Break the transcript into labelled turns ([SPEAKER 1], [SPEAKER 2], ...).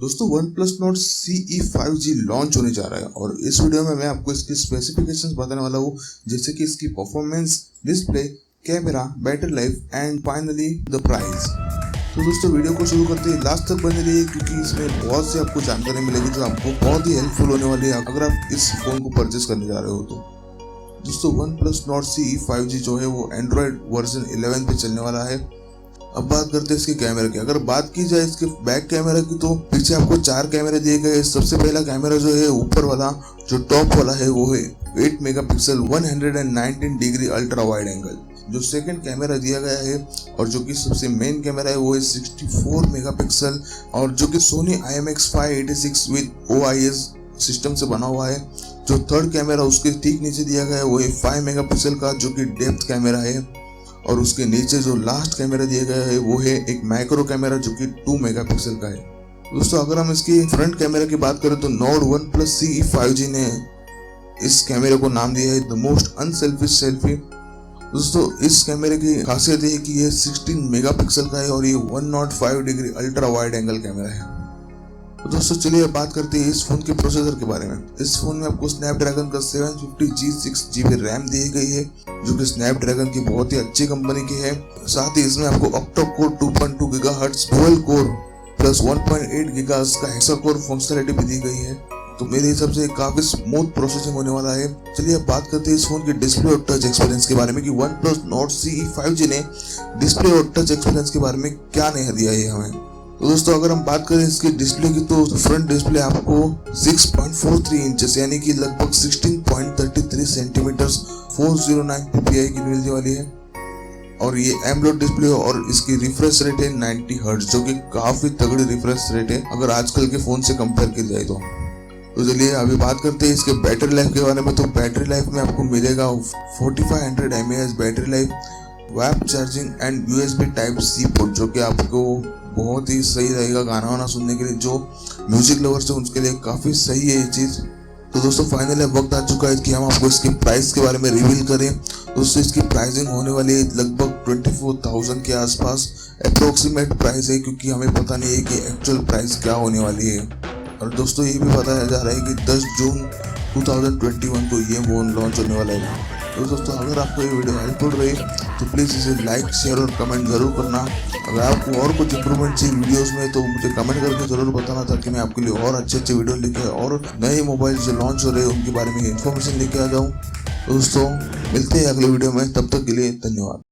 [SPEAKER 1] दोस्तों OnePlus Nord Ce 5G launch होने जा रहा है और इस वीडियो में मैं आपको इसकी स्पेसिफिकेशंस बताने वाला हूँ, जैसे कि इसकी performance, display, camera, battery life and finally the price. तो दोस्तों वीडियो को शुरू करते ही लास्ट तक बने रहिए, क्योंकि इसमें बहुत सी आपको जानकारी मिलेगी जो आपको बहुत ही हेल्पफुल होने वाली है अगर आप इस फोन को परचेस करने जा रहे हो तो। दोस्तों OnePlus Nord Ce 5G जो है वो एंड्रॉइड वर्जन 11 पे चलने वाला है। अब बात करते हैं इसके कैमरे की। अगर बात की जाए इसके बैक कैमरा की तो पीछे आपको 4 कैमरे दिए गए। सबसे पहला कैमरा जो है ऊपर वाला जो टॉप वाला है वो है 8 megapixel 119 degree ultra wide angle. जो सेकंड कैमरा दिया गया है और जो कि सबसे मेन कैमरा है वो है 64 मेगापिक्सल और जो कि Soni IMX586 with OIS system से बना हुआ है। जो थर्ड कैमरा उसके ठीक नीचे दिया गया है वो है 5 मेगापिक्सल का जो कि डेप्थ कैमरा है और उसके नीचे जो लास्ट कैमरा दिया गया है वो है एक माइक्रो कैमरा जो कि 2 मेगापिक्सल का है। दोस्तों अगर हम इसकी फ्रंट कैमरा की बात करें तो Nord OnePlus Ce 5G ने इस कैमरे को नाम दिया है द मोस्ट अनसेल्फिश सेल्फी। दोस्तों इस कैमरे की खासियत है कि ये 16 मेगापिक्सल का है और ये 105 degree ultra wide angle camera है। तो दोस्तों चलिए बात करते हैं इस फोन के प्रोसेसर के बारे में। इस फोन में आपको स्नैपड्रैगन का 750G 6GB रैम दी गई है जो कि स्नैपड्रैगन की बहुत ही अच्छी कंपनी की है। साथ ही इसमें आपको octa core 2.2 GHz dual core plus 1.8 GHz का हेक्सा कोर फंक्शनलिटी भी दी गई है। तो मेरे हिसाब से काफी स्मूथ प्रोसेसिंग होने वाला है। चलिए अब बात करते हैं इस फोन के डिस्प्ले और टच एक्सपीरियंस के बारे में कि OnePlus Nord Ce 5G ने डिस्प्ले और टच एक्सपीरियंस के बारे में क्या नया दिया है हमें। तो दोस्तों अगर हम बात करें इसकी डिस्प्ले की तो फ्रंट डिस्प्ले आपको 6.43 इंचेस यानी कि लगभग 16.33 सेंटीमीटर 409 ppi की मिलने वाली है और ये एमोलेड डिस्प्ले और इसकी रिफ्रेश रेट है 90 हर्ट्ज जो कि काफी तगड़ी रिफ्रेश रेट है अगर आजकल के फोन से कंपेयर की जाए तो। चलिए अभी बात करते हैं इसके बैटरी लाइफ के बारे में। तो बैटरी लाइफ में आपको मिलेगा 4500 mAh battery life, web charging and USB Type-C port जो कि आपको बहुत ही सही रहेगा गाना वाना सुनने के लिए। जो म्यूजिक लवर्स है उनके लिए काफी सही है ये चीज। तो दोस्तों फाइनली वक्त आ चुका है कि हम आपको इसकी प्राइस के बारे में रिवील करें। दोस्तों इसकी प्राइसिंग होने वाली है लगभग 24,000 के आसपास। अप्रोक्सीमेट प्राइस है क्योंकि हमें पता नहीं है कि एक्चुअल प्राइस क्या होने वाली है। और दोस्तों ये भी बताया जा रहा है कि 10 जून 2021 को ये फोन लॉन्च होने वाला है। तो दोस्तों अगर आपको ये वीडियो हेल्पफुल रही तो प्लीज़ इसे लाइक, शेयर और कमेंट जरूर करना। अगर आपको और कुछ इंप्रूवमेंट चाहिए वीडियोस में तो मुझे कमेंट करके जरूर बताना ताकि मैं आपके लिए और अच्छे वीडियो लेके और नए मोबाइल जो लॉन्च हो रहे हैं उनके बारे में इंफॉर्मेशन लेके आ जाऊँ। दोस्तों मिलते हैं अगले वीडियो में, तब तक के लिए धन्यवाद।